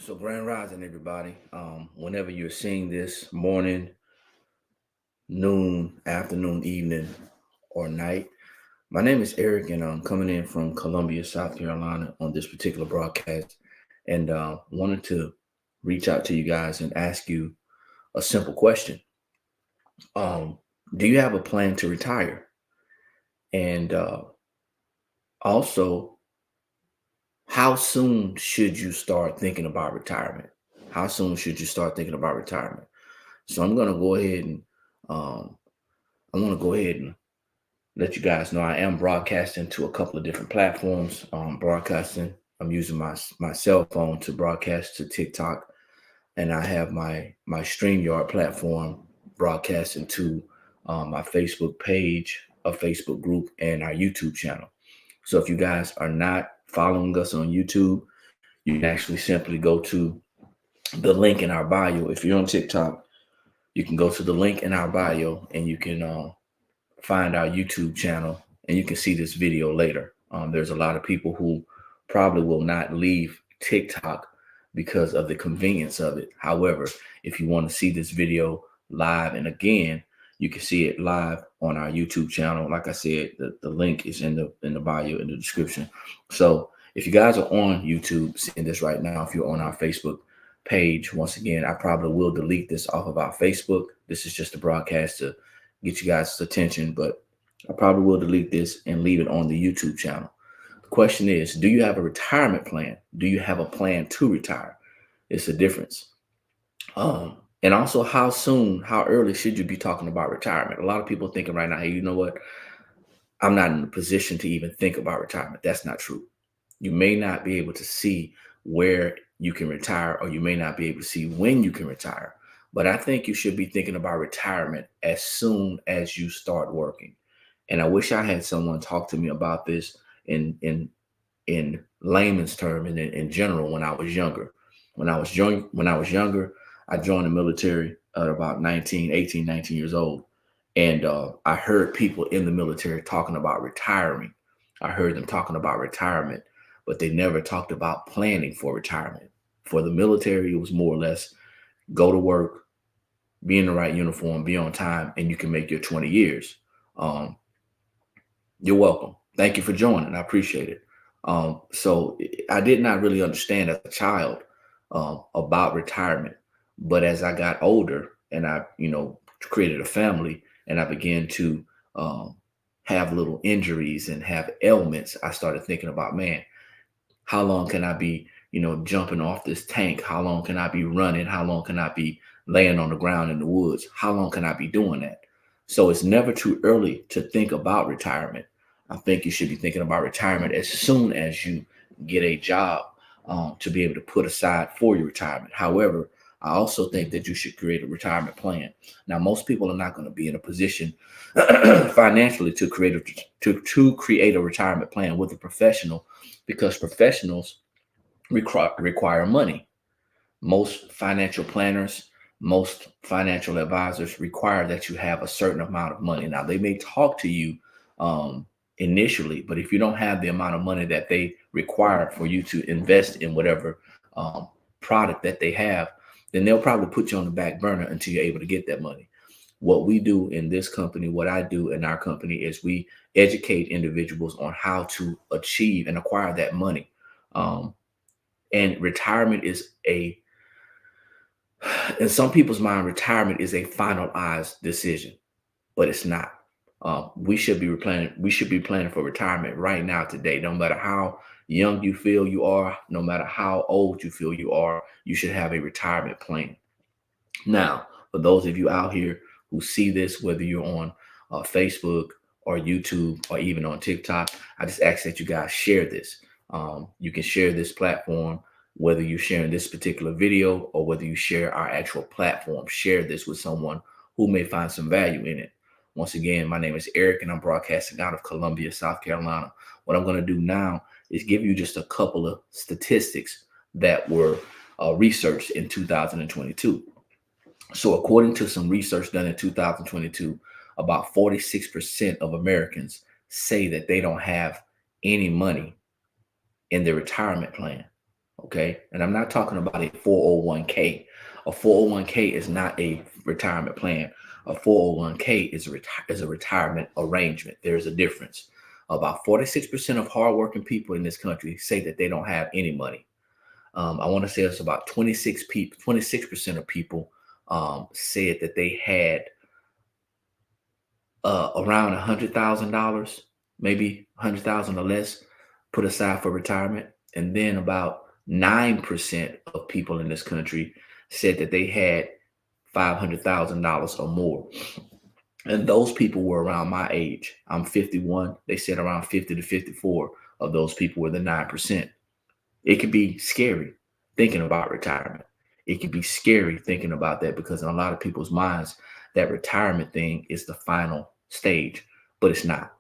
So grand rising, everybody. Whenever you're seeing this, morning, noon, afternoon, evening, or night. My name is Eric, and I'm coming in from Columbia, South Carolina, on this particular broadcast, and wanted to reach out to you guys and ask you a simple question. Um, do you have a plan to retire? And also, how soon should you start thinking about retirement? How soon should you start thinking about retirement? So I'm gonna go ahead and um, I want to go ahead and let you guys know I am broadcasting to a couple of different platforms. Broadcasting, I'm using my cell phone to broadcast to TikTok, and I have my StreamYard platform broadcasting to my Facebook page, a Facebook group, and our YouTube channel. So if you guys are not following us on YouTube, you can actually simply go to the link in our bio. If you're on TikTok, you can go to the link in our bio and you can find our YouTube channel and you can see this video later. There's a lot of people who probably will not leave TikTok because of the convenience of it. However, if you want to see this video live and again, you can see it live on our YouTube channel. Like I said, the link is in the bio, in the description. So if you guys are on YouTube seeing this right now, if you're on our Facebook page, once again, I probably will delete this off of our Facebook. This is just a broadcast to get you guys' attention, but I probably will delete this and leave it on the YouTube channel. The question is, do you have a retirement plan? Do you have a plan to retire? It's a difference. And also, how soon, how early should you be talking about retirement? A lot of people are thinking right now, hey, you know what? I'm not in a position to even think about retirement. That's not true. You may not be able to see where you can retire, or you may not be able to see when you can retire. But I think you should be thinking about retirement as soon as you start working. And I wish I had someone talk to me about this in layman's term and in general when I was younger. When I was younger, I joined the military at about 19 years old. And I heard people in the military talking about retiring. I heard them talking about retirement, but they never talked about planning for retirement. For the military, it was more or less go to work, be in the right uniform, be on time, and you can make your 20 years. Um, you're welcome. Thank you for joining. I appreciate it. So I did not really understand as a child about retirement, but as I got older and I, created a family and I began to have little injuries and have ailments, I started thinking about, man, how long can I be, jumping off this tank? How long can I be running? How long can I be laying on the ground in the woods? How long can I be doing that? So it's never too early to think about retirement. I think you should be thinking about retirement as soon as you get a job to be able to put aside for your retirement. However, I also think that you should create a retirement plan. Now, most people are not going to be in a position financially to create a retirement plan with a professional, because professionals require money. Most financial planners, most financial advisors require that you have a certain amount of money. Now, they may talk to you initially, but if you don't have the amount of money that they require for you to invest in whatever product that they have, then they'll probably put you on the back burner until you're able to get that money. What we do in this company, what I do in our company, is we educate individuals on how to achieve and acquire that money. And retirement is in some people's mind, retirement is a finalized decision, but it's not. We should be planning. We should be planning for retirement right now, today. No matter how young you feel you are, no matter how old you feel you are, you should have a retirement plan. Now, for those of you out here who see this, whether you're on Facebook or YouTube or even on TikTok, I just ask that you guys share this. You can share this platform, whether you're sharing this particular video or whether you share our actual platform. Share this with someone who may find some value in it. Once again, my name is Eric and I'm broadcasting out of Columbia, South Carolina. What I'm going to do now is give you just a couple of statistics that were researched in 2022. So according to some research done in 2022, about 46% of Americans say that they don't have any money in their retirement plan. Okay. And I'm not talking about a 401k. A 401k is not a retirement plan. A 401k is a retirement arrangement. There's a difference. About 46% of hardworking people in this country say that they don't have any money. I want to say it's about 26% of people said that they had around $100,000, maybe 100,000 or less, put aside for retirement. And then about 9% of people in this country said that they had $500,000 or more. And those people were around my age. I'm 51. They said around 50 to 54 of those people were the 9%. It could be scary thinking about retirement. It can be scary thinking about that, because in a lot of people's minds, that retirement thing is the final stage, but it's not.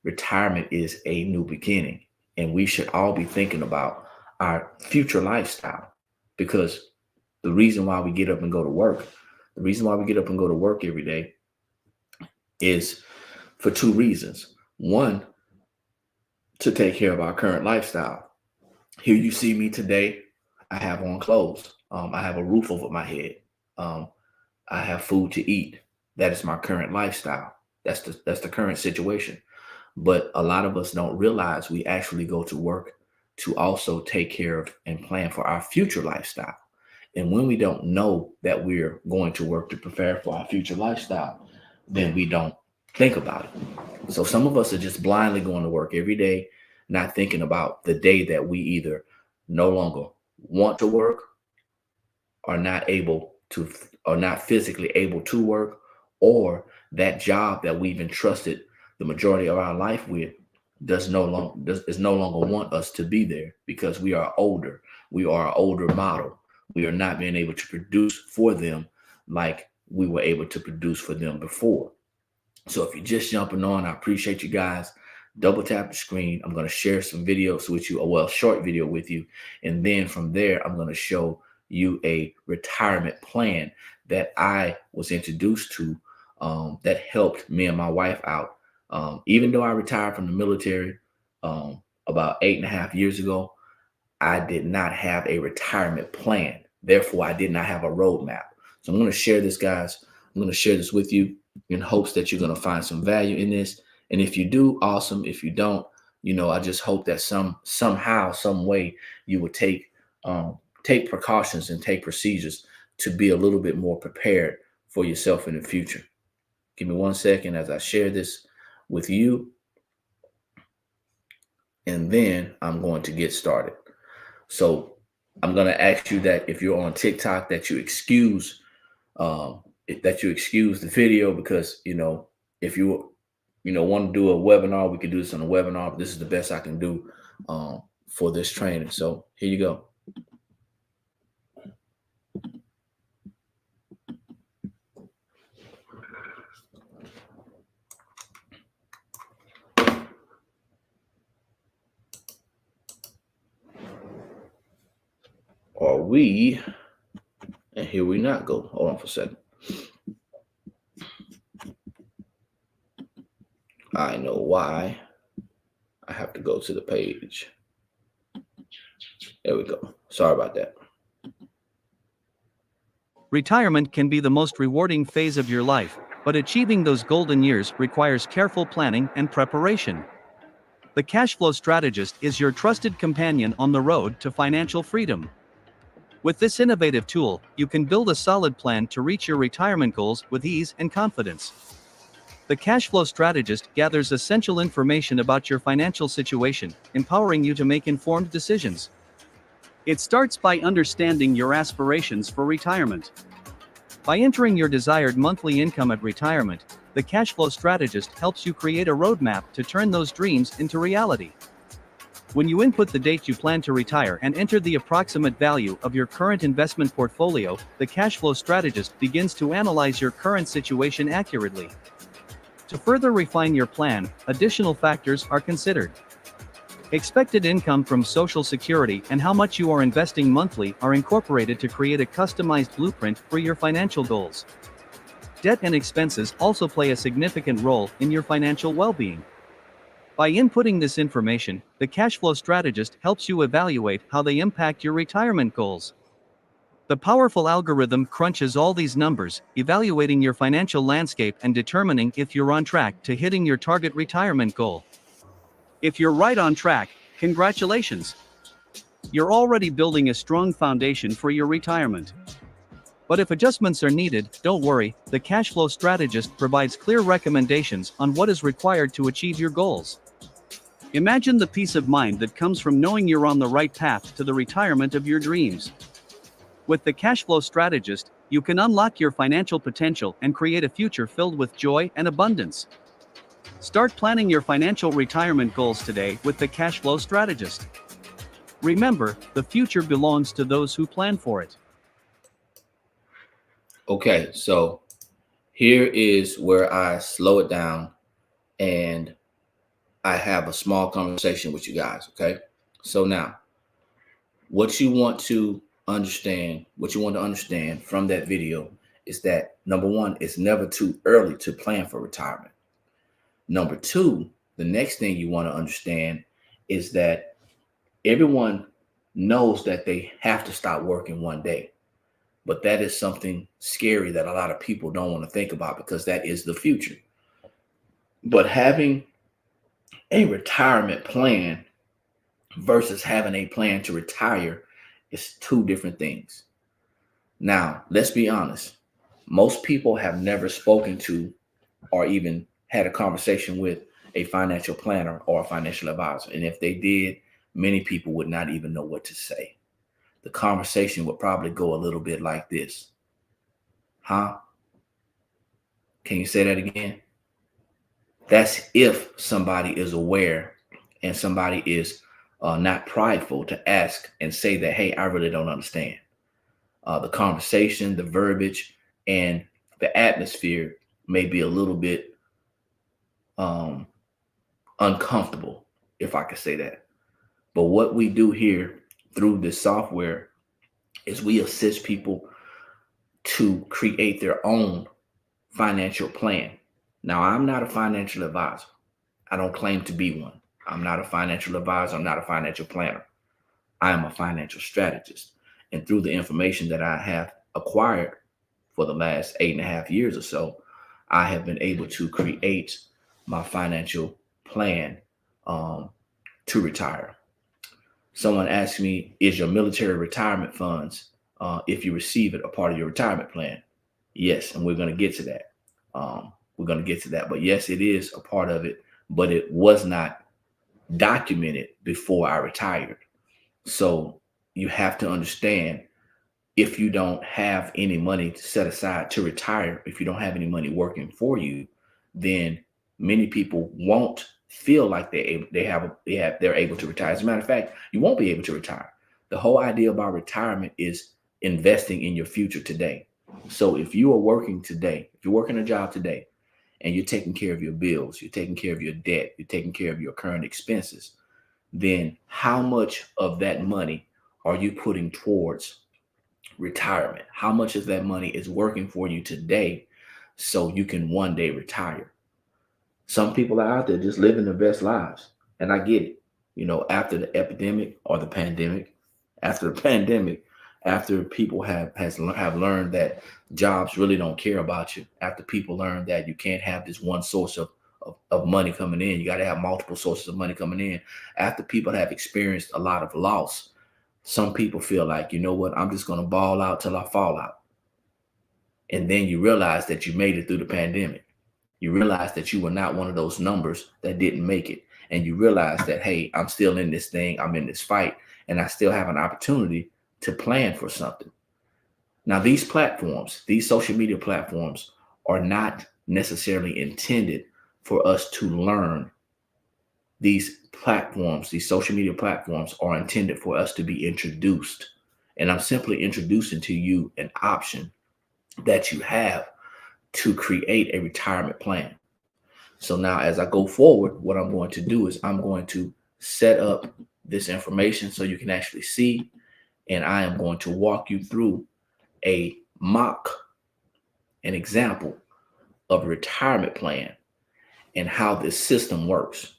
Retirement is a new beginning, and we should all be thinking about our future lifestyle, because the reason why we get up and go to work, every day is for two reasons. One, to take care of our current lifestyle. Here you see me today. I have on clothes. I have a roof over my head. I have food to eat. That is my current lifestyle. That's the current situation. But a lot of us don't realize we actually go to work to also take care of and plan for our future lifestyle. And when we don't know that we're going to work to prepare for our future lifestyle, then we don't think about it. So some of us are just blindly going to work every day, not thinking about the day that we either no longer want to work, or not physically able to work, or that job that we've entrusted the majority of our life with is no longer want us to be there, because we are older. We are an older model. We are not being able to produce for them like we were able to produce for them before. So if you're just jumping on, I appreciate you guys. Double tap the screen. I'm going to share some videos with you, short video with you. And then from there, I'm going to show you a retirement plan that I was introduced to that helped me and my wife out. Even though I retired from the military about 8.5 years ago, I did not have a retirement plan. Therefore, I did not have a roadmap. So I'm going to share this, guys. I'm going to share this with you in hopes that you're going to find some value in this. And if you do, awesome. If you don't, I just hope that somehow, some way you would take precautions and take procedures to be a little bit more prepared for yourself in the future. Give me 1 second as I share this with you, and then I'm going to get started. So I'm going to ask you that if you're on TikTok, that you excuse the video, because if you want to do a webinar, we can do this on a webinar. But this is the best I can do for this training. So here you go. And here we not go. Hold on for a second. I know why. I have to go to the page. There we go. Sorry about that. Retirement can be the most rewarding phase of your life, but achieving those golden years requires careful planning and preparation. The cash flow strategist is your trusted companion on the road to financial freedom. With this innovative tool, you can build a solid plan to reach your retirement goals with ease and confidence. The cash flow strategist gathers essential information about your financial situation, empowering you to make informed decisions. It starts by understanding your aspirations for retirement. By entering your desired monthly income at retirement, the cash flow strategist helps you create a roadmap to turn those dreams into reality. When you input the date you plan to retire and enter the approximate value of your current investment portfolio, the cash flow strategist begins to analyze your current situation accurately. To further refine your plan, additional factors are considered. Expected income from Social Security and how much you are investing monthly are incorporated to create a customized blueprint for your financial goals. Debt and expenses also play a significant role in your financial well-being. By inputting this information, the cash flow strategist helps you evaluate how they impact your retirement goals. The powerful algorithm crunches all these numbers, evaluating your financial landscape and determining if you're on track to hitting your target retirement goal. If you're right on track, congratulations! You're already building a strong foundation for your retirement. But if adjustments are needed, don't worry, the cash flow strategist provides clear recommendations on what is required to achieve your goals. Imagine the peace of mind that comes from knowing you're on the right path to the retirement of your dreams. With the cash flow strategist, you can unlock your financial potential and create a future filled with joy and abundance. Start planning your financial retirement goals today with the cash flow strategist. Remember, the future belongs to those who plan for it. Okay, so here is where I slow it down and I have a small conversation with you guys. Okay, so now what you want to understand from that video is that number one, it's never too early to plan for retirement. Number two, the next thing you want to understand is that everyone knows that they have to stop working one day. But that is something scary that a lot of people don't want to think about because that is the future. But having a retirement plan versus having a plan to retire is two different things. Now, let's be honest. Most people have never spoken to or even had a conversation with a financial planner or a financial advisor. And if they did, many people would not even know what to say. The conversation would probably go a little bit like this. Huh? Can you say that again? That's if somebody is aware and somebody is not prideful to ask and say that, hey, I really don't understand. The conversation, the verbiage, and the atmosphere may be a little bit uncomfortable, if I could say that. But what we do here through this software is we assist people to create their own financial plan. Now, I'm not a financial advisor. I don't claim to be one. I'm not a financial advisor. I'm not a financial planner. I am a financial strategist. And through the information that I have acquired for the last 8.5 years or so, I have been able to create my financial plan to retire. Someone asked me, is your military retirement funds, if you receive it, a part of your retirement plan? Yes, and we're going to get to that. But yes, it is a part of it, but it was not documented before I retired. So you have to understand, if you don't have any money to set aside to retire, if you don't have any money working for you, then many people won't feel like they're able to retire. As a matter of fact, you won't be able to retire. The whole idea about retirement is investing in your future today. So if you are working today, if you're working a job today, and you're taking care of your bills, you're taking care of your debt, you're taking care of your current expenses, then how much of that money are you putting towards retirement? How much of that money is working for you today so you can one day retire? Some people are out there just living their best lives. And I get it. After the epidemic or the pandemic, after people have learned that jobs really don't care about you, after people learn that you can't have this one source of money coming in, you got to have multiple sources of money coming in. After people have experienced a lot of loss, some people feel like, you know what, I'm just going to ball out till I fall out. And then you realize that you made it through the pandemic. You realize that you were not one of those numbers that didn't make it. And you realize that, hey, I'm still in this thing. I'm in this fight, and I still have an opportunity to plan for something. Now, these platforms, these social media platforms, are not necessarily intended for us to learn. These platforms, these social media platforms, are intended for us to be introduced. And I'm simply introducing to you an option that you have to create a retirement plan. So now, as I go forward, what I'm going to do is I'm going to set up this information so you can actually see, and I am going to walk you through an example of a retirement plan and how this system works.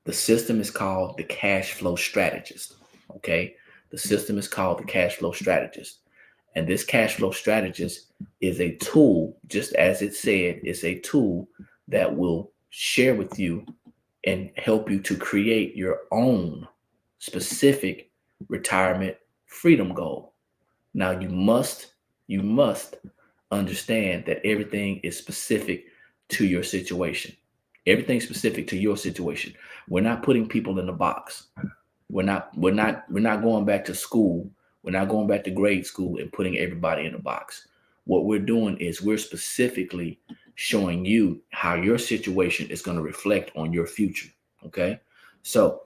The system is called the cash flow strategist. Okay. The system is called the cash flow strategist. And this cash flow strategist is a tool, just as it said, it's a tool that will share with you and help you to create your own specific retirement freedom goal. Now you must understand that everything is specific to your situation. Everything's specific to your situation. We're not putting people in a box. We're not going back to school. We're not going back to grade school and putting everybody in a box. What we're doing is we're specifically showing you how your situation is going to reflect on your future. Okay. So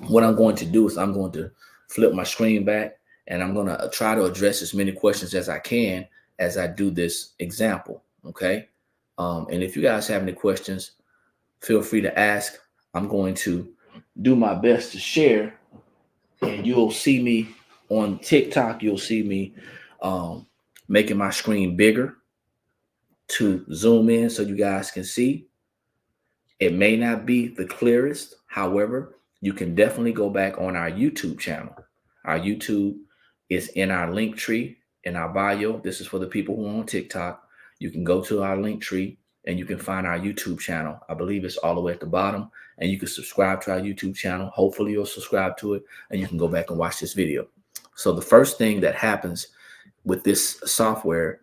what I'm going to do is I'm going to flip my screen back and I'm going to try to address as many questions as I can as I do this example. Okay. And if you guys have any questions, feel free to ask. I'm going to do my best to share, and you'll see me on TikTok. You'll see me making my screen bigger to zoom in so you guys can see. It may not be the clearest. However, you can definitely go back on our YouTube channel. Our YouTube is in our link tree in our bio. This is for the people who are on TikTok. You can go to our link tree and you can find our YouTube channel. I believe it's all the way at the bottom, and you can subscribe to our YouTube channel. Hopefully you'll subscribe to it and you can go back and watch this video. So the first thing that happens with this software,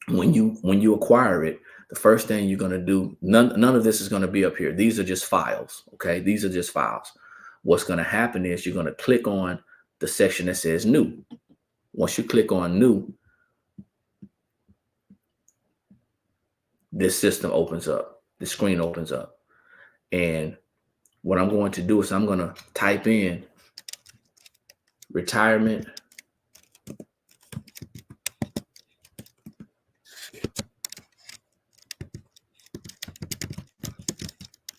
when you acquire it, the first thing you're going to do, none of this is going to be up here. These are just files. Okay. These are just files. What's going to happen is you're going to click on the section that says new. Once you click on new, this system opens up, the screen opens up. And what I'm going to do is I'm going to type in retirement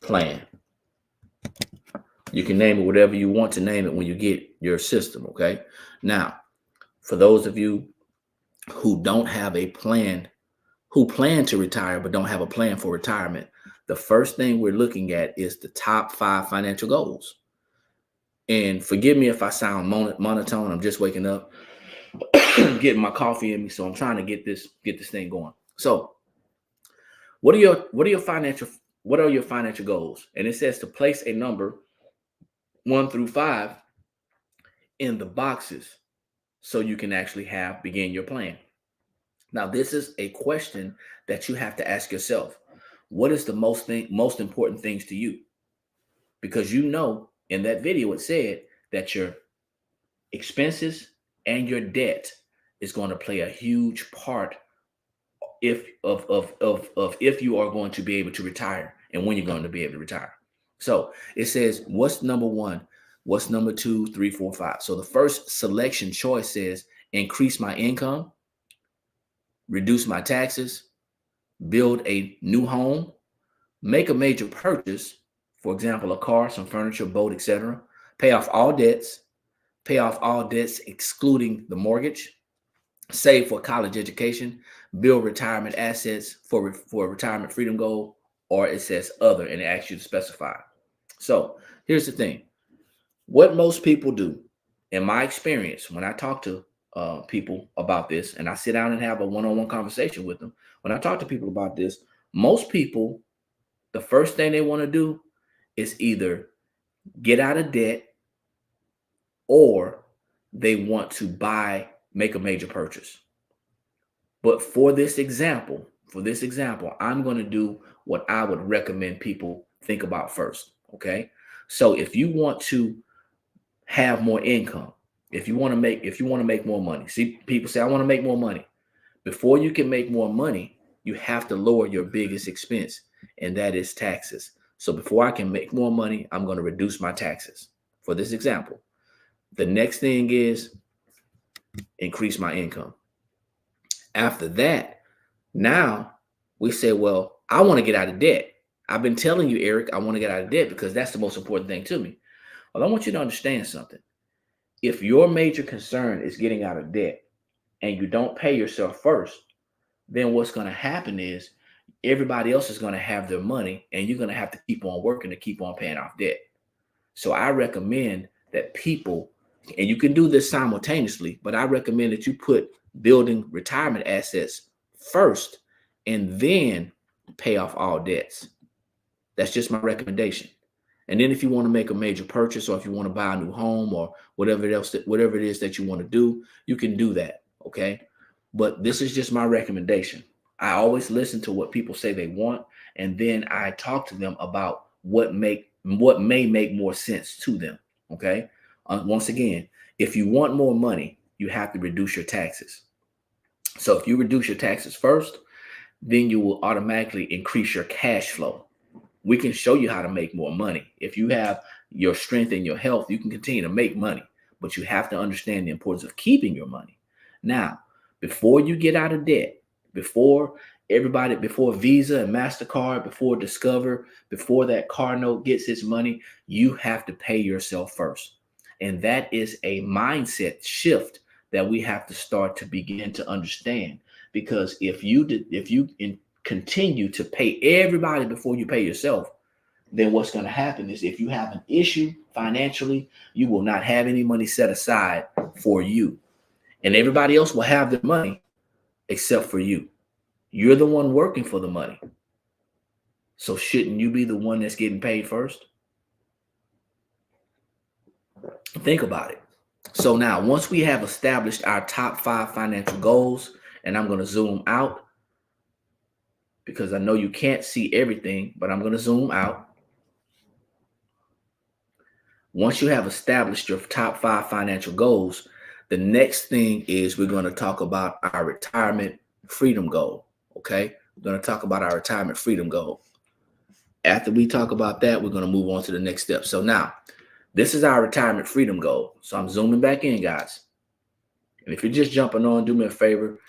plan. You can name it whatever you want to name it when you get your system. Okay. Now, for those of you who don't have a plan, who plan to retire but don't have a plan for retirement, the first thing we're looking at is the top 5 financial goals. And forgive me if I sound monotone. I'm just waking up, getting my coffee in me, so I'm trying to get this thing going. So, what are your financial goals? And it says to place a number 1 through 5 in the boxes so you can actually begin your plan. Now, this is a question that you have to ask yourself. What is the most important things to you? Because in that video, it said that your expenses and your debt is going to play a huge part if you are going to be able to retire and when you're going to be able to retire. So it says, what's number 1? What's number 2, 3, 4, 5? So the first selection choice says increase my income, reduce my taxes, build a new home, make a major purchase, for example, a car, some furniture, boat, etc., pay off all debts excluding the mortgage, save for college education, build retirement assets for a retirement freedom goal, or it says other, and it asks you to specify. So here's the thing. What most people do, in my experience, when I talk to people about this, and I sit down and have a one-on-one conversation with them, when I talk to people about this, most people, the first thing they want to do is either get out of debt or they want to make a major purchase. But for this example, I'm going to do what I would recommend people think about first. Okay. So if you want to have more income, if you want to make more money, see, people say, I want to make more money. Before you can make more money, you have to lower your biggest expense, and that is taxes. So before I can make more money, I'm going to reduce my taxes. For this example, the next thing is increase my income. After that, now we say, well, I want to get out of debt. I've been telling you, Eric, I want to get out of debt because that's the most important thing to me. Well, I want you to understand something. If your major concern is getting out of debt and you don't pay yourself first, then what's going to happen is everybody else is going to have their money and you're going to have to keep on working to keep on paying off debt. So I recommend that people, and you can do this simultaneously, but I recommend that you put building retirement assets first and then pay off all debts. That's just my recommendation. And then if you want to make a major purchase, or if you want to buy a new home, or whatever it is that you want to do, you can do that. Okay. But this is just my recommendation. I always listen to what people say they want, and then I talk to them about what may make more sense to them. Okay. Once again, if you want more money, you have to reduce your taxes. So if you reduce your taxes first, then you will automatically increase your cash flow. We can show you how to make more money. If you have your strength and your health, you can continue to make money, but you have to understand the importance of keeping your money. Now, before you get out of debt, before Visa and MasterCard, before Discover, before that car note gets its money, you have to pay yourself first. And that is a mindset shift that we have to start to begin to understand. Because if you continue to pay everybody before you pay yourself, then what's going to happen is, if you have an issue financially, you will not have any money set aside for you. And everybody else will have their money except for you. You're the one working for the money. So shouldn't you be the one that's getting paid first? Think about it. So now, once we have established our top 5 financial goals, and I'm going to zoom out because I know you can't see everything, but I'm going to zoom out. Once you have established your top 5 financial goals, the next thing is we're going to talk about our retirement freedom goal. Okay. We're going to talk about our retirement freedom goal. After we talk about that, we're going to move on to the next step. So now, this is our retirement freedom goal. So I'm zooming back in, guys. And if you're just jumping on, do me a favor.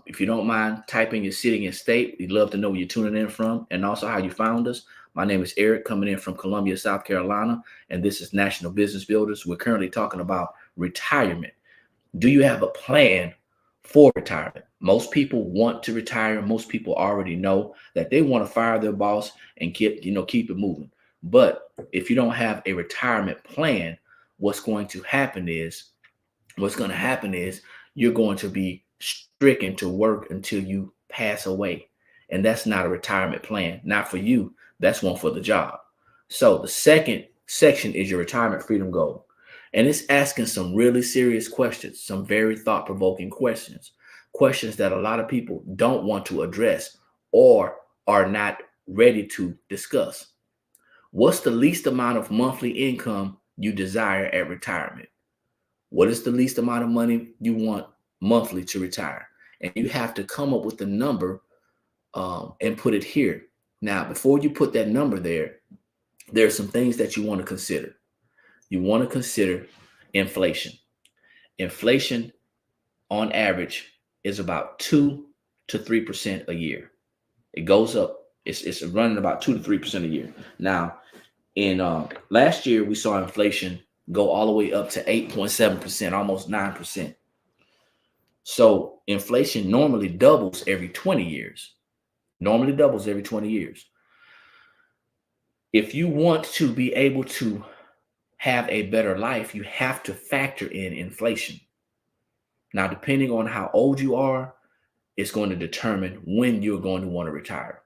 If you don't mind typing your city and state, we'd love to know where you're tuning in from, and also how you found us. My name is Eric, coming in from Columbia, South Carolina, and this is National Business Builders. We're currently talking about retirement. Do you have a plan for retirement? Most people want to retire. Most people already know that they want to fire their boss and keep it moving. But if you don't have a retirement plan, what's going to happen is you're going to be stricken to work until you pass away. And that's not a retirement plan. Not for you. That's one for the job. So the second section is your retirement freedom goal. And it's asking some really serious questions, some very thought-provoking questions that a lot of people don't want to address or are not ready to discuss. What's the least amount of monthly income you desire at retirement? What is the least amount of money you want monthly to retire? And you have to come up with the number and put it here. Now, before you put that number there are some things that you want to consider. You want to consider inflation. Inflation on average is about 2 to 3% a year. It goes up. It's running about 2 to 3% a year. Now, in last year, we saw inflation go all the way up to 8.7%, almost 9%. So inflation normally doubles every 20 years. If you want to be able to have a better life, you have to factor in inflation. Now, depending on how old you are, it's going to determine when you're going to want to retire.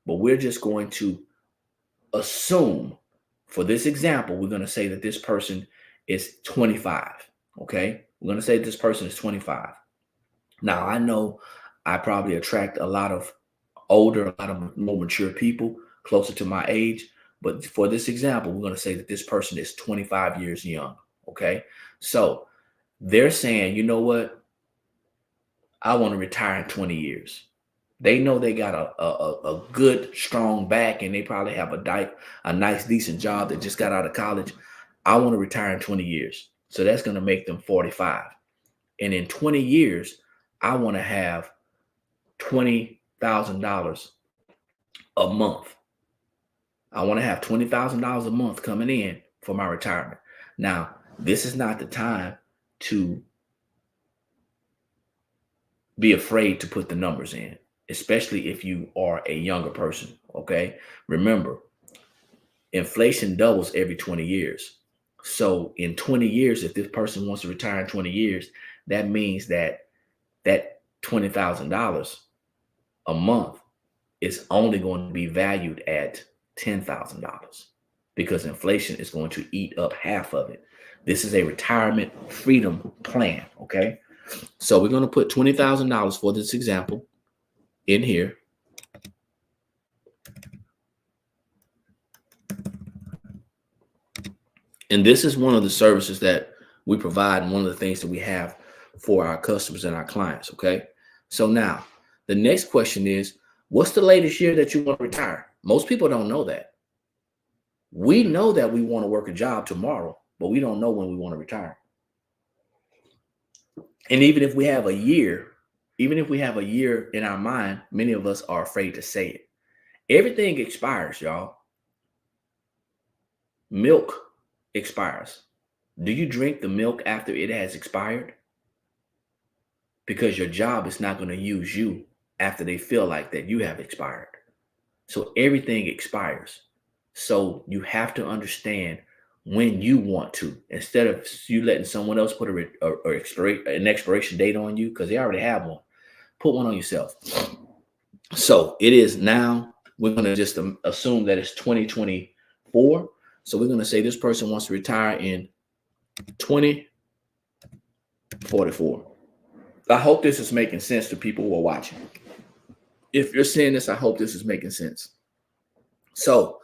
But we're just going to assume, for this example, we're going to say that this person is 25. Okay. We're going to say this person is 25. Now, I know I probably attract a lot of more mature people closer to my age. But for this example, we're going to say that this person is 25 years young. Okay. So they're saying, you know what? I want to retire in 20 years. They know they got a good, strong back, and they probably have a nice, decent job that just got out of college. I want to retire in 20 years. So that's going to make them 45. And in 20 years, I want to have $20,000 a month. I want to have $20,000 a month coming in for my retirement. Now, this is not the time to be afraid to put the numbers in, especially if you are a younger person. Okay. Remember, Inflation doubles every 20 years. So in 20 years, if this person wants to retire in 20 years, that means that $20,000 a month is only going to be valued at $10,000 because inflation is going to eat up half of it. This is a retirement freedom plan, okay? So we're going to put $20,000 for this example in here. And this is one of the services that we provide and one of the things that we have for our customers and our clients, okay? So now, the next question is, what's the latest year that you want to retire? Most people don't know that. We know that we want to work a job tomorrow, but we don't know when we want to retire. And even if we have a year in our mind, many of us are afraid to say it. Everything expires, y'all. Milk expires. Do you drink the milk after it has expired? Because your job is not going to use you after they feel like that you have expired. So everything expires. So you have to understand when you want to, instead of you letting someone else put an expiration date on you because they already have one, put one on yourself. So it is now, we're going to just assume that it's 2024. So we're going to say this person wants to retire in 2044. I hope this is making sense to people who are watching. If you're seeing this, I hope this is making sense. So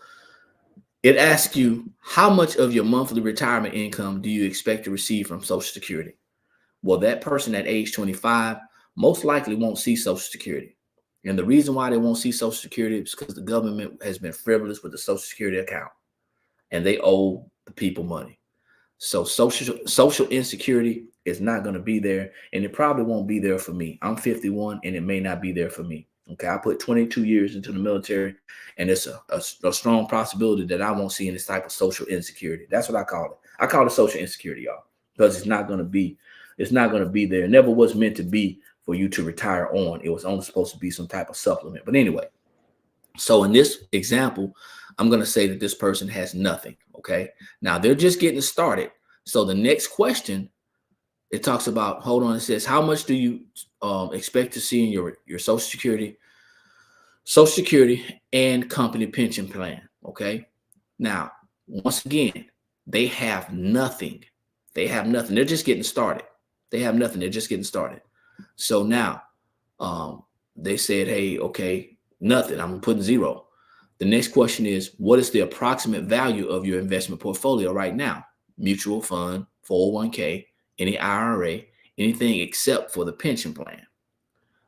it asks you, how much of your monthly retirement income do you expect to receive from Social Security? Well, that person at age 25 most likely won't see Social Security. And the reason why they won't see Social Security is because the government has been frivolous with the Social Security account and they owe the people money. So social insecurity is not going to be there, and it probably won't be there for me. I'm 51 and it may not be there for me. Okay, I put 22 years into the military, and it's a strong possibility that I won't see any type of social insecurity. That's what I call it. I call it social insecurity, y'all, because it's not going to be there. It never was meant to be for you to retire on. It was only supposed to be some type of supplement. But anyway, so in this example, I'm going to say that this person has nothing. Okay, now they're just getting started. So the next question, it talks about, hold on, it says, how much do you expect to see in your Social Security and company pension plan? Okay, now once again, they have nothing. They have nothing. They're just getting started. They have nothing. They're just getting started. So now they said, hey, okay, nothing. I'm putting zero. The next question is, what is the approximate value of your investment portfolio right now? Mutual fund, 401k, any IRA, anything except for the pension plan.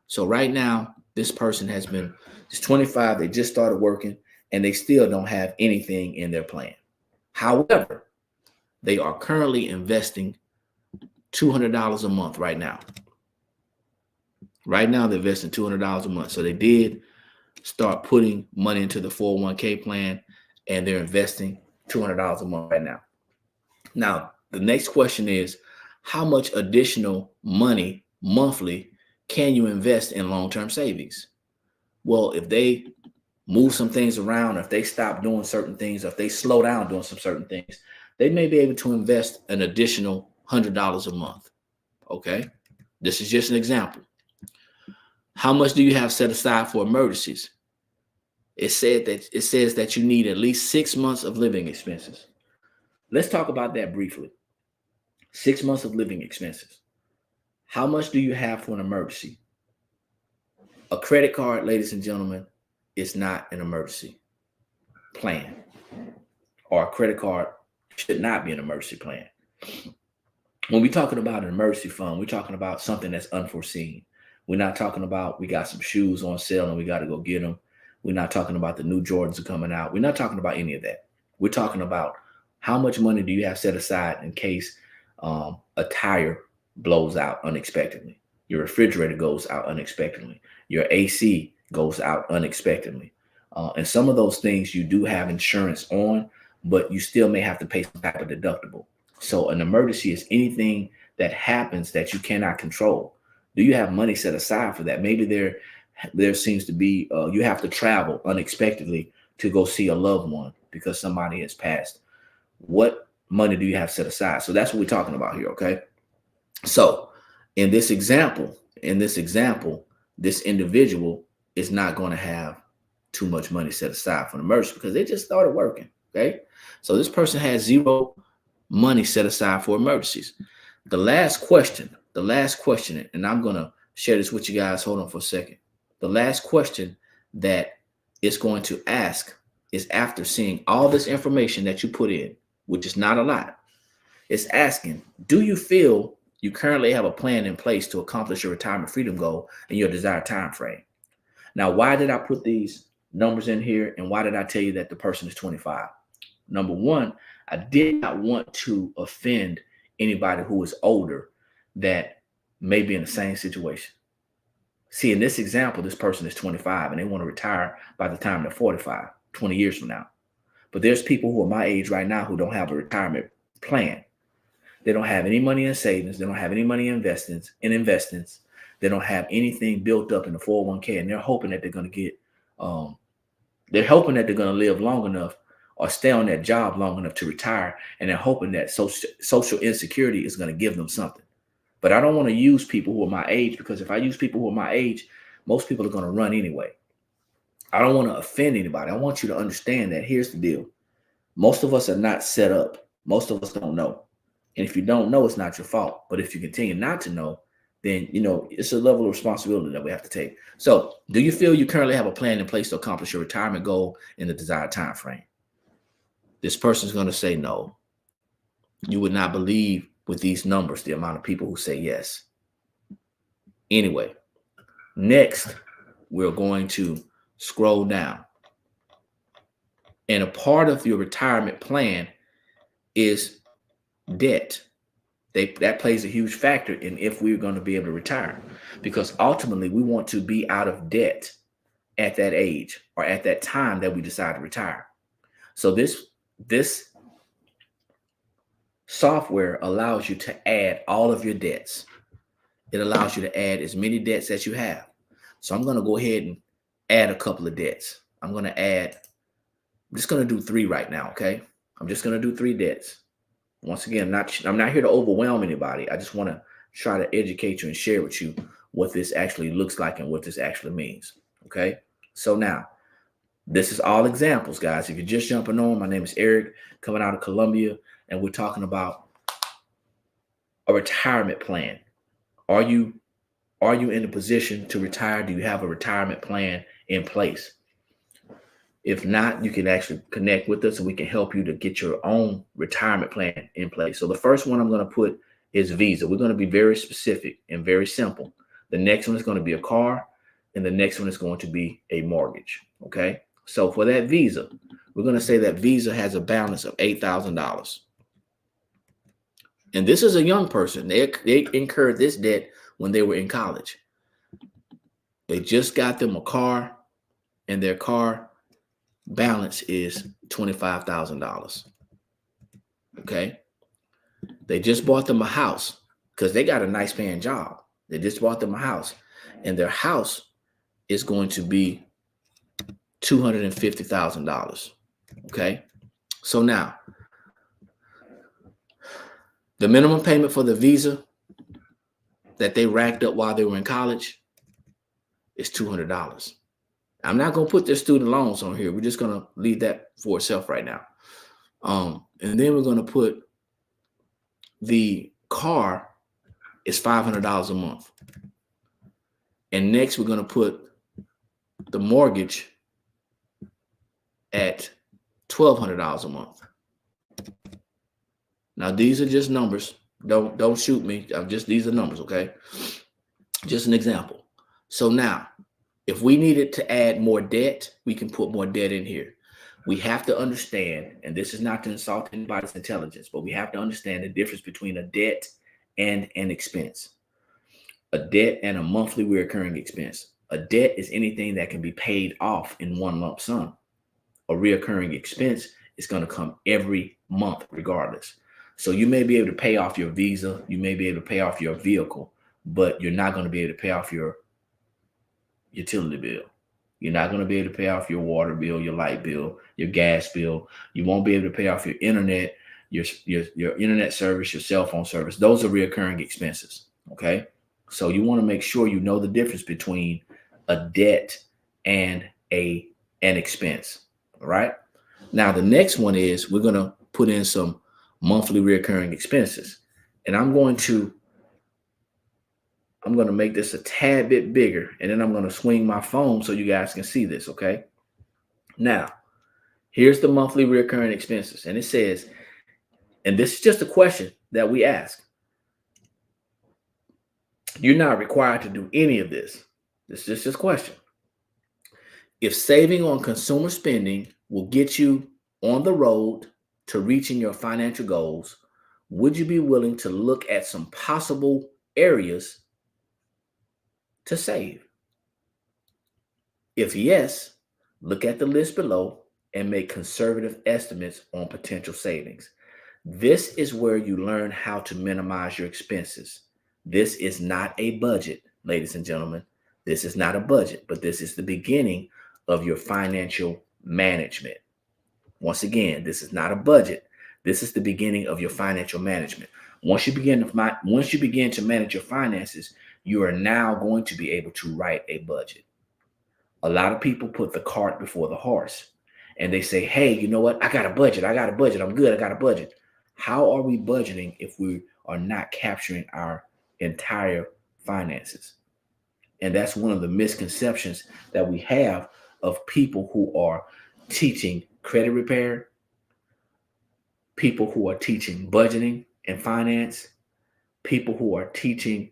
So right now, this person it's 25, they just started working, and they still don't have anything in their plan. However, they are currently investing $200 a month right now. Right now, they're investing $200 a month. So they did start putting money into the 401k plan, and they're investing $200 a month right now. Now, the next question is, how much additional money monthly can you invest in long-term savings? Well, if they move some things around, if they stop doing certain things, if they slow down doing some certain things, they may be able to invest an additional $100 a month. Okay, this is just an example. How much do you have set aside for emergencies? It says that you need at least 6 months of living expenses. Let's talk about that briefly. 6 months of living expenses. How much do you have for an emergency? A credit card, ladies and gentlemen, is not an emergency plan, or a credit card should not be an emergency plan. When we're talking about an emergency fund, we're talking about something that's unforeseen. We're not talking about we got some shoes on sale and we got to go get them. We're not talking about the new Jordans are coming out. We're not talking about any of that. We're talking about how much money do you have set aside in case a tire blows out unexpectedly, your refrigerator goes out unexpectedly, your AC goes out unexpectedly. And some of those things you do have insurance on, but you still may have to pay some type of deductible. So an emergency is anything that happens that you cannot control. Do you have money set aside for that? Maybe there seems to be, you have to travel unexpectedly to go see a loved one, because somebody has passed, what money do you have set aside? So that's what we're talking about here, okay? So in this example, this individual is not going to have too much money set aside for an emergency because they just started working, okay? So this person has zero money set aside for emergencies. The last question, and I'm going to share this with you guys. Hold on for a second. The last question that it's going to ask is, after seeing all this information that you put in, which is not a lot, it's asking, do you feel you currently have a plan in place to accomplish your retirement freedom goal in your desired time frame? Now, why did I put these numbers in here, and why did I tell you that the person is 25? Number one, I did not want to offend anybody who is older that may be in the same situation. See, in this example, this person is 25 and they want to retire by the time they're 45, 20 years from now. But there's people who are my age right now who don't have a retirement plan. They don't have any money in savings. They don't have any money in investments. They don't have anything built up in the 401k, and they're hoping that they're going to get, they're hoping that they're going to live long enough or stay on that job long enough to retire, and they're hoping that social insecurity is going to give them something. But I don't want to use people who are my age, because if I use people who are my age, most people are going to run anyway. I don't want to offend anybody. I want you to understand that here's the deal. Most of us are not set up. Most of us don't know. And if you don't know, it's not your fault. But if you continue not to know, then, it's a level of responsibility that we have to take. So do you feel you currently have a plan in place to accomplish your retirement goal in the desired time frame? This person's going to say no. You would not believe with these numbers the amount of people who say yes. Anyway, next, we're going to scroll down. And a part of your retirement plan is debt. That plays a huge factor in if we're going to be able to retire, because ultimately we want to be out of debt at that age or at that time that we decide to retire. So this software allows you to add all of your debts. It allows you to add as many debts as you have. So I'm going to go ahead and add a couple of debts. I'm just going to do 3 right now, okay? I'm just going to do 3 debts. Once again, I'm not here to overwhelm anybody. I just want to try to educate you and share with you what this actually looks like and what this actually means, okay? So now, this is all examples, guys. If you're just jumping on, my name is Eric, coming out of Columbia, and we're talking about a retirement plan. Are you in a position to retire? Do you have a retirement plan in place? If not, you can actually connect with us and we can help you to get your own retirement plan in place. So the first one I'm going to put is Visa. We're going to be very specific and very simple. The next one is going to be a car, and the next one is going to be a mortgage. Okay. So for that Visa, we're going to say that Visa has a balance of $8,000. And this is a young person. They incurred this debt when they were in college. They just got them a car, and their car balance is $25,000. Okay. They just bought them a house because they got a nice paying job. They just bought them a house, and their house is going to be $250,000. Okay. So now the minimum payment for the Visa that they racked up while they were in college is $200. I'm not going to put their student loans on here. We're just going to leave that for itself right now. And then we're going to put the car is $500 a month. And next we're going to put the mortgage at $1,200 a month. Now these are just numbers. Don't shoot me. These are numbers, okay? Just an example. So now, if we needed to add more debt, we can put more debt in here. We have to understand, and this is not to insult anybody's intelligence, but we have to understand the difference between a debt and an expense. A debt and a monthly recurring expense. A debt is anything that can be paid off in one lump sum. A recurring expense is going to come every month regardless. So you may be able to pay off your Visa, you may be able to pay off your vehicle, but you're not going to be able to pay off your utility bill. You're not going to be able to pay off your water bill, your light bill, your gas bill. You won't be able to pay off your internet, your internet service, your cell phone service. Those are recurring expenses. Okay. So you want to make sure you know the difference between a debt and an expense. All right. Now, the next one is we're going to put in some monthly recurring expenses. And I'm going to make this a tad bit bigger, and then I'm going to swing my phone so you guys can see this, okay? Now, here's the monthly recurring expenses. And it says, and this is just a question that we ask. You're not required to do any of this. This is just a question. If saving on consumer spending will get you on the road to reaching your financial goals, would you be willing to look at some possible areas to save? If yes, look at the list below and make conservative estimates on potential savings. This is where you learn how to minimize your expenses. This is not a budget, ladies and gentlemen. This is not a budget, but this is the beginning of your financial management. Once again, this is not a budget. This is the beginning of your financial management. Once you begin to manage your finances, you are now going to be able to write a budget. A lot of people put the cart before the horse, and they say, hey, you know what? I got a budget. I'm good. I got a budget. How are we budgeting if we are not capturing our entire finances? And that's one of the misconceptions that we have of people who are teaching credit repair, people who are teaching budgeting and finance, people who are teaching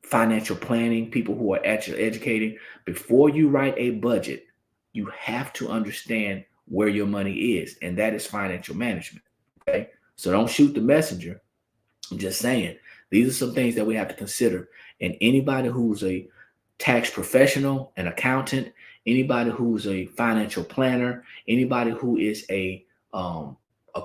financial planning, people who are actually educating. Before you write a budget, you have to understand where your money is, and that is financial management. Okay, so don't shoot the messenger. I'm just saying these are some things that we have to consider. And anybody who's a tax professional, an accountant, anybody who's a financial planner, anybody who is a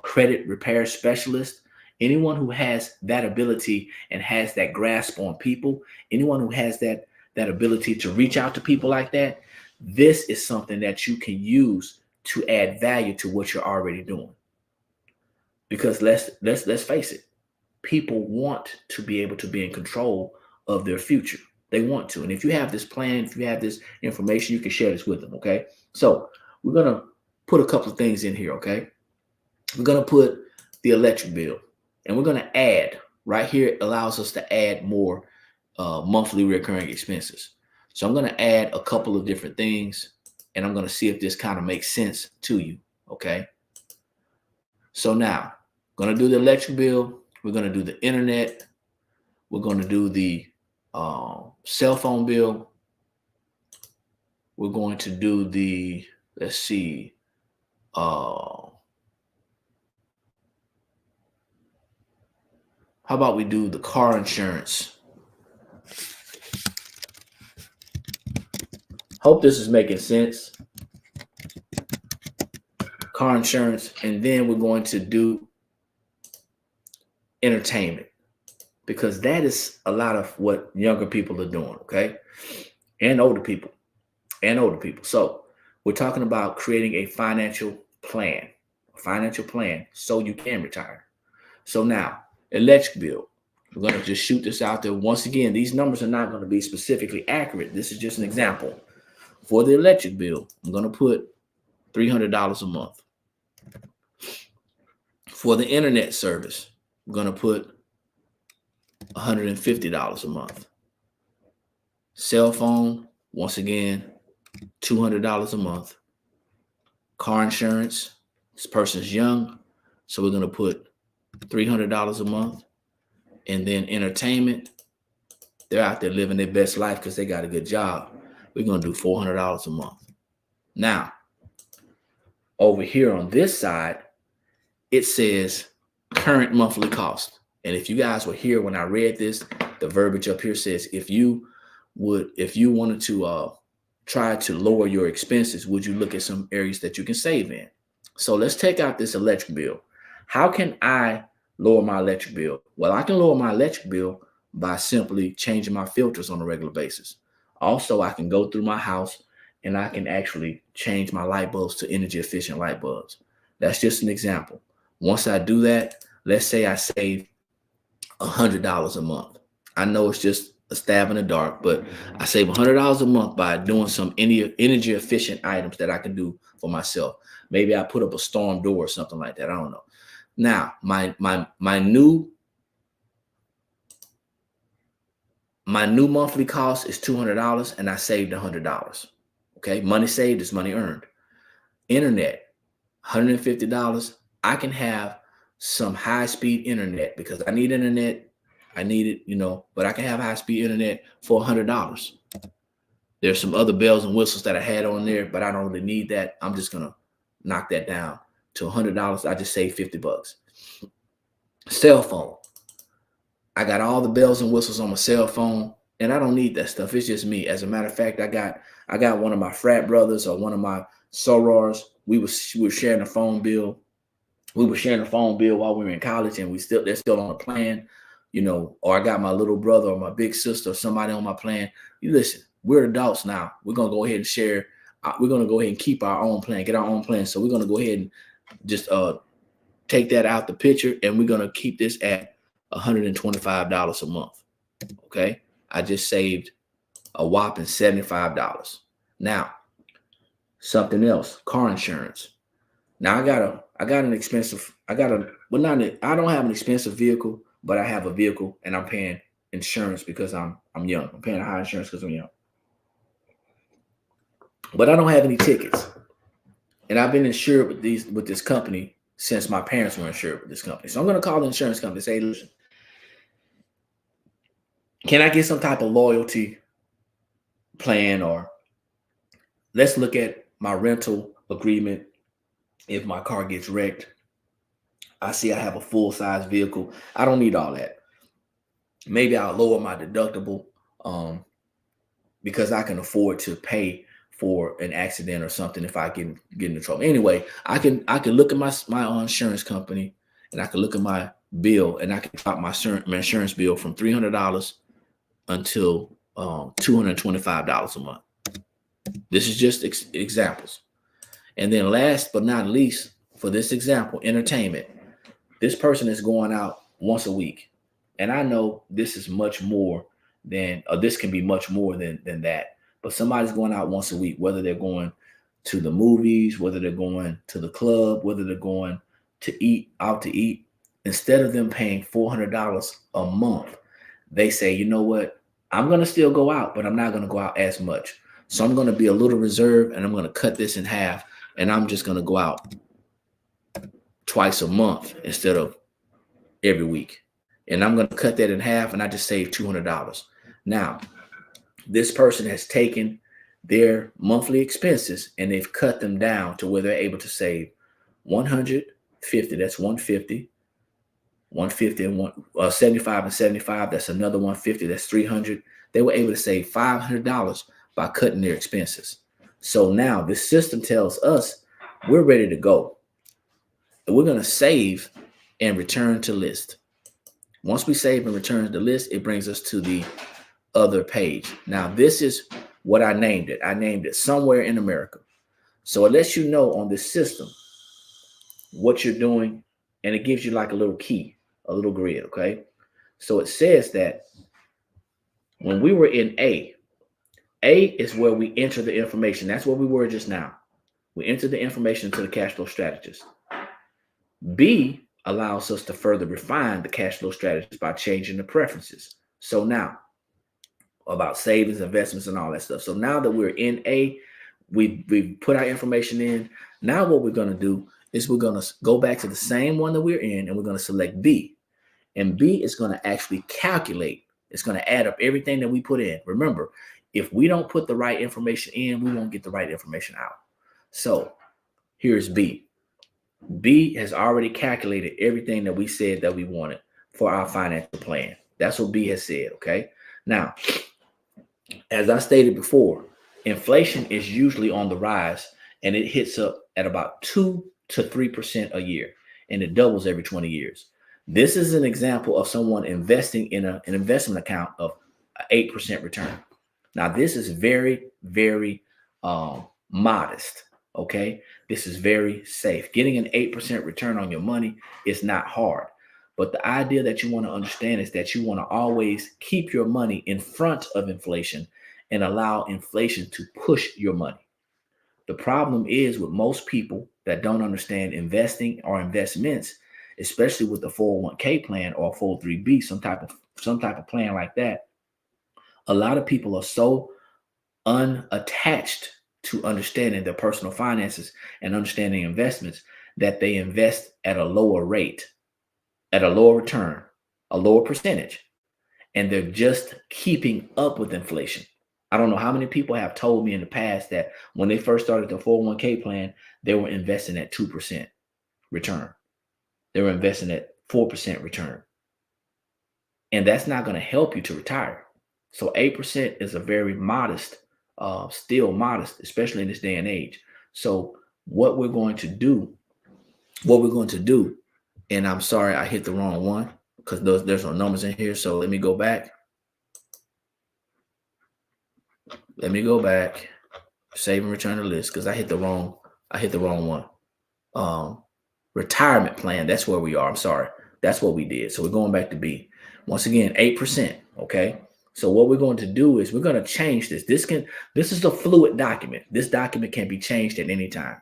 credit repair specialist, anyone who has that ability and has that grasp on people, anyone who has that ability to reach out to people like that, this is something that you can use to add value to what you're already doing. Because let's face it, people want to be able to be in control of their future. They want to. And if you have this plan, if you have this information, you can share this with them, okay? So we're going to put a couple of things in here, okay? We're going to put the electric bill, and we're going to add, right here, it allows us to add more monthly recurring expenses. So I'm going to add a couple of different things, and I'm going to see if this kind of makes sense to you, okay? So now, going to do the electric bill. We're going to do the internet. We're going to do the cell phone bill. We're going to do the, let's see, how about we do the car insurance? Hope this is making sense. Car insurance, and then we're going to do entertainment, because that is a lot of what younger people are doing, okay? And older people. So we're talking about creating a financial plan so you can retire. So now, electric bill, we're going to just shoot this out there. Once again, these numbers are not going to be specifically accurate. This is just an example. For the electric bill, I'm going to put $300 a month. For the internet service, I'm going to put $150 a month. Cell phone, once again, $200 a month. Car insurance, this person's young, so we're going to put $300 a month. And then entertainment, they're out there living their best life because they got a good job. We're going to do $400 a month. Now, over here on this side, it says current monthly cost. And if you guys were here when I read this, the verbiage up here says, if you wanted to try to lower your expenses, would you look at some areas that you can save in? So let's take out this electric bill. How can I lower my electric bill? Well, I can lower my electric bill by simply changing my filters on a regular basis. Also, I can go through my house and I can actually change my light bulbs to energy efficient light bulbs. That's just an example. Once I do that, let's say I save $100 a month. I know it's just a stab in the dark, but I save $100 a month by doing some energy efficient items that I can do for myself. Maybe I put up a storm door or something like that. I don't know. Now, my new monthly cost is $200 and I saved $100. Okay, money saved is money earned. Internet, $150. I can have some high-speed internet because I need internet. I need it, but I can have high-speed internet for $100. There's some other bells and whistles that I had on there, but I don't really need that. I'm just gonna knock that down to $100. I just saved $50. Cell phone. I got all the bells and whistles on my cell phone, and I don't need that stuff. It's just me. As a matter of fact, I got one of my frat brothers or one of my sorors. We were sharing a phone bill. We were sharing a phone bill while we were in college, and they're still on the plan, or I got my little brother or my big sister or somebody on my plan. You listen, we're adults now. We're gonna go ahead and share. We're gonna go ahead and keep our own plan, get our own plan. So we're gonna go ahead and just take that out the picture, and we're gonna keep this at $125 a month. Okay, I just saved a whopping $75. Now, something else, car insurance. Now I don't have an expensive vehicle, but I have a vehicle and I'm paying insurance because I'm young. I'm paying a high insurance because I'm young. But I don't have any tickets. And I've been insured with this company since my parents were insured with this company. So I'm going to call the insurance company and say, listen, can I get some type of loyalty plan, or let's look at my rental agreement. If my car gets wrecked, I see I have a full-size vehicle. I don't need all that. Maybe I'll lower my deductible because I can afford to pay for an accident or something if I get into trouble. Anyway, I can look at my insurance company, and I can look at my bill, and I can drop my insurance bill from $300 until $225 a month. This is just examples. And then last but not least, for this example, entertainment. This person is going out once a week. And I know this is much more than, or this can be much more than that. But somebody's going out once a week, whether they're going to the movies, whether they're going to the club, whether they're going out to eat. Instead of them paying $400 a month, they say, you know what? I'm going to still go out, but I'm not going to go out as much. So I'm going to be a little reserved, and I'm going to cut this in half. And I'm just going to go out twice a month instead of every week. And I'm going to cut that in half, and I just saved $200. Now, this person has taken their monthly expenses and they've cut them down to where they're able to save $150. That's $150. $150 and 75 and 75. That's another $150. That's $300. They were able to save $500 by cutting their expenses. So now this system tells us we're ready to go. We're going to save and return to list. Once we save and return to list, it brings us to the other page. Now, this is what I named it. I named it Somewhere in America. So it lets you know on this system what you're doing, and it gives you like a little key, a little grid, okay? So it says that when we were in A is where we enter the information. That's where we were just now. We enter the information to the cash flow strategist. B allows us to further refine the cash flow strategist by changing the preferences. So now, about savings, investments, and all that stuff. So now that we're in A, we put our information in. Now what we're going to do is we're going to go back to the same one that we're in, and we're going to select B. And B is going to actually calculate. It's going to add up everything that we put in. Remember, if we don't put the right information in, we won't get the right information out. So here's B. B has already calculated everything that we said that we wanted for our financial plan. That's what B has said, okay? Now, as I stated before, inflation is usually on the rise, and it hits up at about 2 to 3% a year, and it doubles every 20 years. This is an example of someone investing in an investment account of 8% return. Now, this is very, very modest. Okay. This is very safe. Getting an 8% return on your money is not hard. But the idea that you want to understand is that you want to always keep your money in front of inflation and allow inflation to push your money. The problem is with most people that don't understand investing or investments, especially with the 401k plan or 403b, some type of plan like that. A lot of people are so unattached to understanding their personal finances and understanding investments that they invest at a lower rate, at a lower return, a lower percentage, and they're just keeping up with inflation. I don't know how many people have told me in the past that when they first started the 401k plan, they were investing at 2% return. They were investing at 4% return. And that's not going to help you to retire. So 8% is a very modest, still modest, especially in this day and age. So what we're going to do, and I'm sorry I hit the wrong one because there's no numbers in here. So let me go back. Save and return to list because I hit the wrong one. Retirement plan. That's where we are. I'm sorry. That's what we did. So we're going back to B. Once again, 8%. Okay. So what we're going to do is we're going to change this. This is a fluid document. This document can be changed at any time.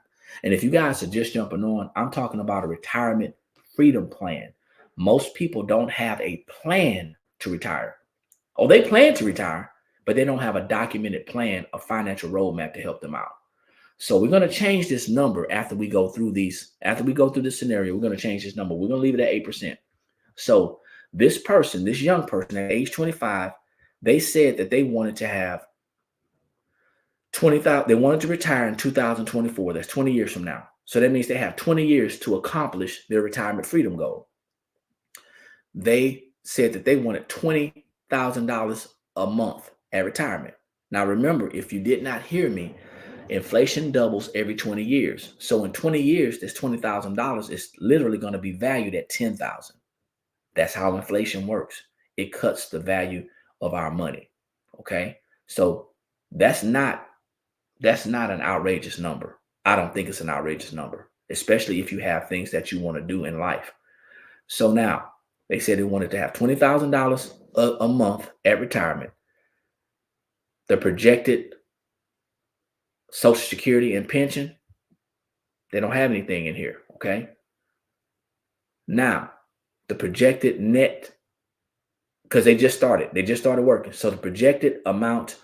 And if you guys are just jumping on, I'm talking about a retirement freedom plan. Most people don't have a plan to retire. Oh, they plan to retire, but they don't have a documented plan, a financial roadmap to help them out. So we're going to change this number after we go through this scenario. We're going to change this number. We're going to leave it at 8%. So this young person at age 25, they said that they wanted to have 20,000. They wanted to retire in 2024. That's 20 years from now. So that means they have 20 years to accomplish their retirement freedom goal. They said that they wanted $20,000 a month at retirement. Now, remember, if you did not hear me, inflation doubles every 20 years. So in 20 years, this $20,000 is literally going to be valued at $10,000. That's how inflation works. It cuts the value of our money. Okay. So that's not an outrageous number. I don't think it's an outrageous number, especially if you have things that you want to do in life. So now they said they wanted to have $20,000 a month at retirement. The projected Social Security and pension, they don't have anything in here. Okay. Now, the projected net, because they just started working. So the projected amount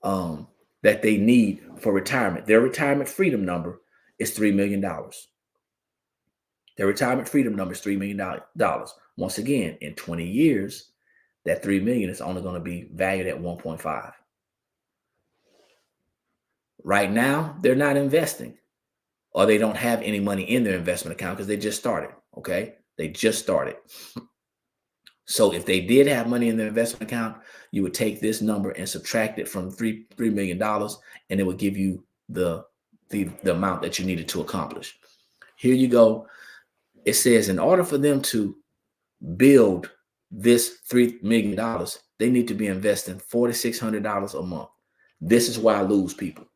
that they need for retirement, their retirement freedom number is $3 million. Their retirement freedom number is $3 million. Once again, in 20 years, that $3 million is only going to be valued at 1.5. Right now, they're not investing, or they don't have any money in their investment account because they just started. Okay. They just started. So if they did have money in their investment account, you would take this number and subtract it from $3 million, and it would give you the amount that you needed to accomplish. Here you go. It says in order for them to build this $3 million, they need to be investing $4,600 a month. This is why I lose people,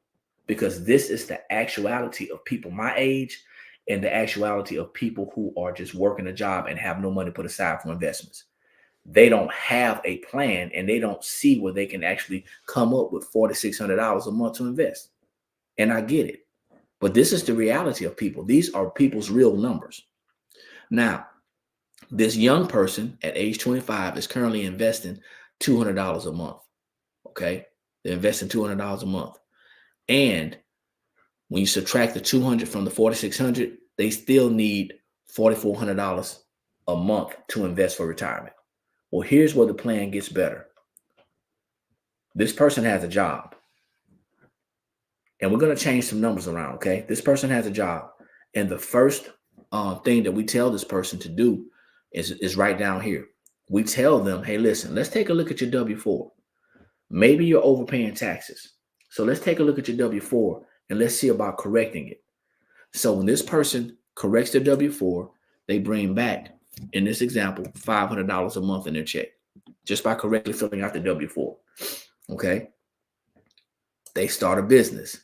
because this is the actuality of people my age and the actuality of people who are just working a job and have no money put aside for investments. They don't have a plan, and they don't see where they can actually come up with $4,600 a month to invest. And I get it, but this is the reality of people. These are people's real numbers. Now, this young person at age 25 is currently investing $200 a month. Okay. They're investing $200 a month. And when you subtract the 200 from the 4,600, they still need $4,400 a month to invest for retirement. Well, here's where the plan gets better. This person has a job, and we're going to change some numbers around. Okay. This person has a job, and the first thing that we tell this person to do is right down here. We tell them, hey, listen, let's take a look at your W-4. Maybe you're overpaying taxes. So let's take a look at your W-4 and let's see about correcting it. So when this person corrects their W-4, they bring back, in this example, $500 a month in their check just by correctly filling out the W-4. Okay. They start a business,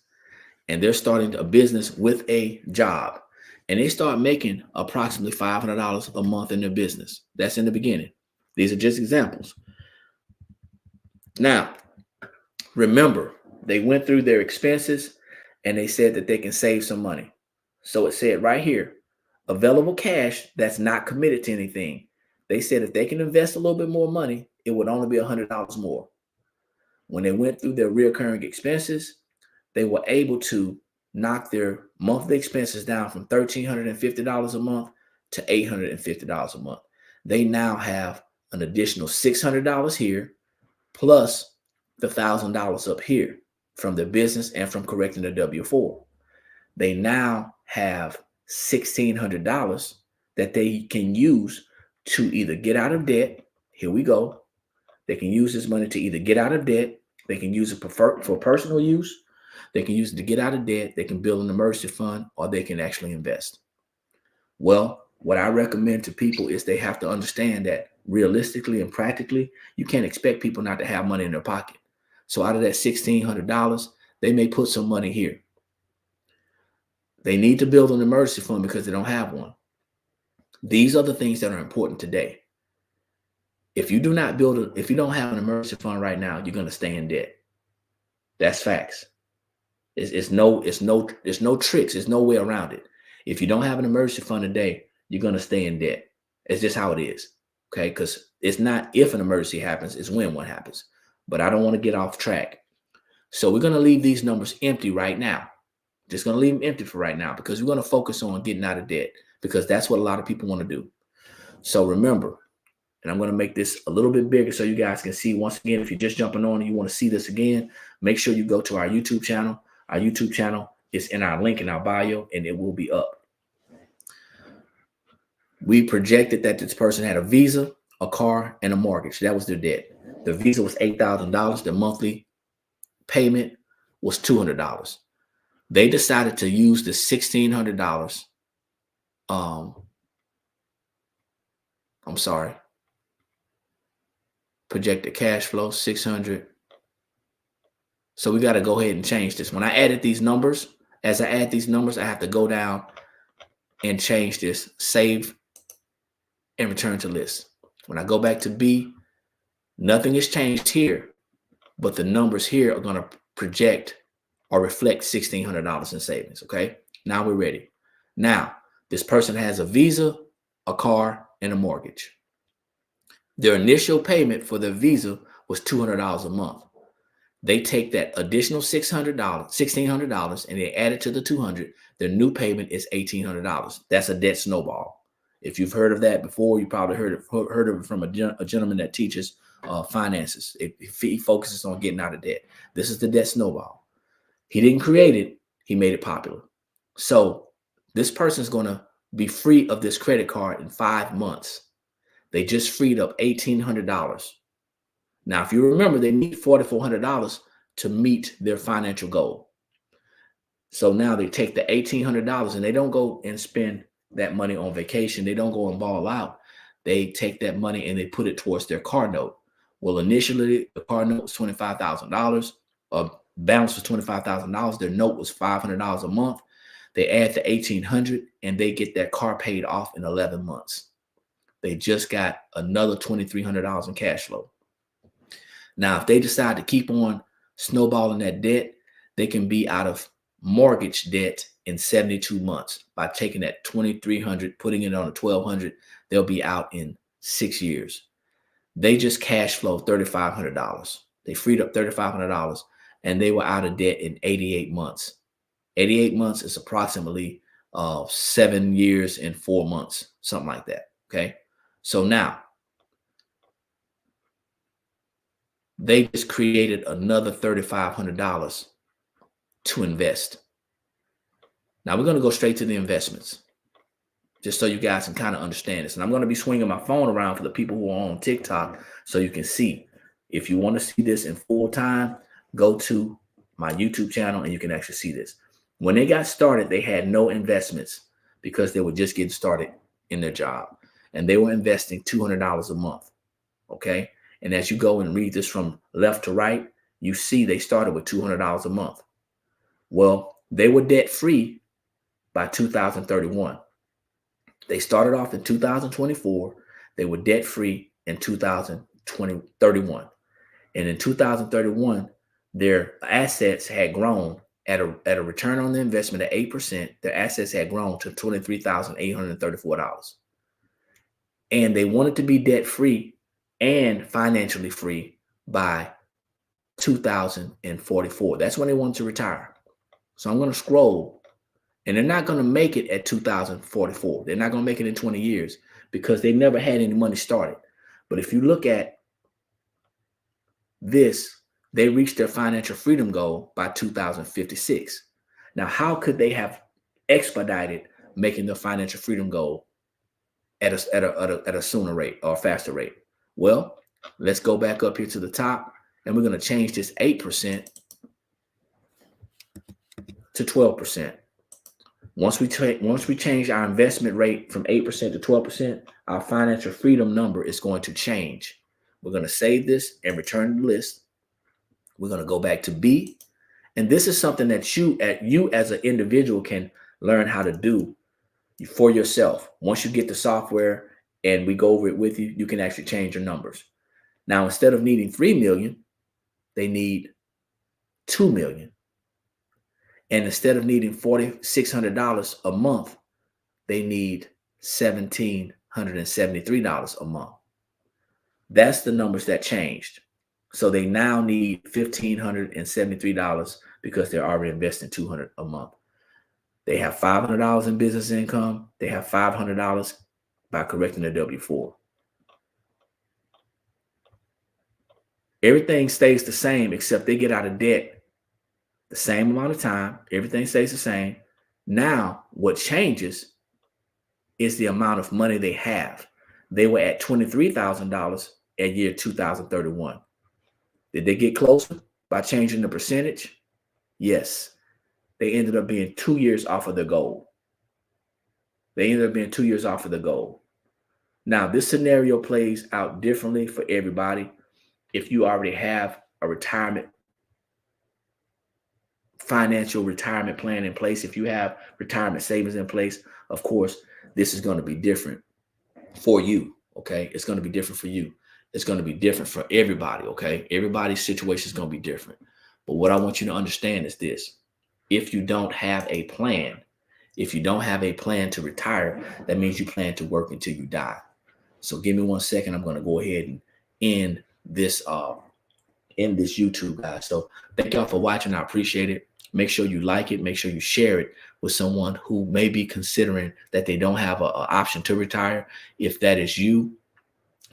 and they're starting a business with a job, and they start making approximately $500 a month in their business. That's in the beginning. These are just examples. Now, remember, they went through their expenses and they said that they can save some money. So it said right here, available cash that's not committed to anything. They said if they can invest a little bit more money, it would only be $100 more. When they went through their recurring expenses, they were able to knock their monthly expenses down from $1,350 a month to $850 a month. They now have an additional $600 here, plus the $1,000 up here from their business and from correcting the W-4. They now have $1,600 that they can use to either get out of debt. Here we go. They can use this money to either get out of debt. They can use it for personal use. They can use it to get out of debt. They can build an emergency fund, or they can actually invest. Well, what I recommend to people is they have to understand that realistically and practically, you can't expect people not to have money in their pocket. So out of that $1,600, they may put some money here. They need to build an emergency fund because they don't have one. These are the things that are important today. If you do not if you don't have an emergency fund right now, you're going to stay in debt. That's facts. It's no tricks. There's no way around it. If you don't have an emergency fund today, you're going to stay in debt. It's just how it is. Okay. Because it's not if an emergency happens, it's when one happens. But I don't want to get off track. So we're going to leave these numbers empty right now. Just going to leave them empty for right now, because we're going to focus on getting out of debt, because that's what a lot of people want to do. So remember, and I'm going to make this a little bit bigger so you guys can see. Once again, if you're just jumping on and you want to see this again, make sure you go to our YouTube channel. Our YouTube channel is in our link in our bio, and it will be up. We projected that this person had a visa, a car, and a mortgage. That was their debt. The visa was $8,000. The monthly payment was $200. They decided to use the $1,600. Projected cash flow, 600. So we got to go ahead and change this. When I added these numbers, as I add these numbers, I have to go down and change this, save and return to list. When I go back to B, nothing has changed here, but the numbers here are going to project or reflect $1,600 in savings. Okay. Now we're ready. Now this person has a visa, a car, and a mortgage. Their initial payment for the visa was $200 a month. They take that additional $1,600, and they add it to the $200. Their new payment is $1,800. That's a debt snowball. If you've heard of that before, you probably heard of it from a gentleman that teaches finances. He focuses on getting out of debt. This is the debt snowball. He didn't create it. He made it popular. So this person is going to be free of this credit card in 5 months. They just freed up $1,800. Now, if you remember, they need $4,400 to meet their financial goal. So now they take the $1,800 and they don't go and spend that money on vacation. They don't go and ball out. They take that money and they put it towards their car note. Well, initially, the car note was $25,000. Balance was $25,000. Their note was $500 a month. They add the $1,800 and they get that car paid off in 11 months. They just got another $2,300 in cash flow. Now, if they decide to keep on snowballing that debt, they can be out of mortgage debt in 72 months by taking that $2,300, putting it on a $1,200. They'll be out in 6 years. They just cash flow $3,500. They freed up $3,500, and they were out of debt in 88 months. 88 months is approximately 7 years and 4 months, something like that. Okay, so now they just created another $3,500 to invest. Now we're going to go straight to the investments, just so you guys can kind of understand this. And I'm going to be swinging my phone around for the people who are on TikTok so you can see. If you want to see this in full time, go to my YouTube channel and you can actually see this. When they got started, they had no investments because they were just getting started in their job. And they were investing $200 a month. Okay. And as you go and read this from left to right, you see they started with $200 a month. Well, they were debt free by 2031. They started off in 2024. They were debt free in 2031. And in 2031, their assets had grown at a return on the investment of 8%. Their assets had grown to $23,834. And they wanted to be debt free and financially free by 2044. That's when they wanted to retire. So I'm going to scroll, and they're not going to make it at 2044. They're not going to make it in 20 years because they never had any money started. But if you look at this, they reached their financial freedom goal by 2056. Now, how could they have expedited making their financial freedom goal at a sooner rate or faster rate? Well, let's go back up here to the top, and we're going to change this 8% to 12%. Once we change our investment rate from 8% to 12%, our financial freedom number is going to change. We're going to save this and return to the list. We're going to go back to B. And this is something that you as an individual can learn how to do for yourself. Once you get the software and we go over it with you, you can actually change your numbers. Now, instead of needing 3 million, they need 2 million. And instead of needing $4,600 a month, they need $1,773 a month. That's the numbers that changed. So they now need $1,573 because they're already investing $200 a month. They have $500 in business income. They have $500 by correcting their W-4. Everything stays the same except they get out of debt the same amount of time. Everything stays the same. Now, what changes is the amount of money they have. They were at $23,000 at year 2031. Did they get closer by changing the percentage? Yes. They ended up being 2 years off of the goal. Now, this scenario plays out differently for everybody. If you already have a financial retirement plan in place, if you have retirement savings in place, of course, this is going to be different for you. Okay. It's going to be different for you. It's going to be different for everybody. Okay. Everybody's situation is going to be different. But what I want you to understand is this: if you don't have a plan, to retire, that means you plan to work until you die. So give me 1 second. I'm going to go ahead and end this YouTube, guys. So thank y'all for watching. I appreciate it. Make sure you like it. Make sure you share it with someone who may be considering that they don't have an option to retire. If that is you,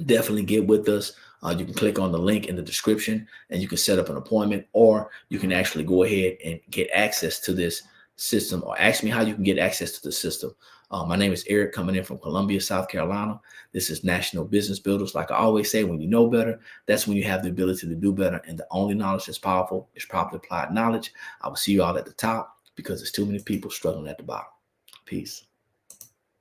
definitely get with us. You can click on the link in the description and you can set up an appointment, or you can actually go ahead and get access to this system, or ask me how you can get access to the system. My name is Eric, coming in from Columbia, South Carolina. This is National Business Builders. Like I always say, when you know better, that's when you have the ability to do better. And the only knowledge that's powerful is properly applied knowledge. I will see you all at the top because there's too many people struggling at the bottom. Peace.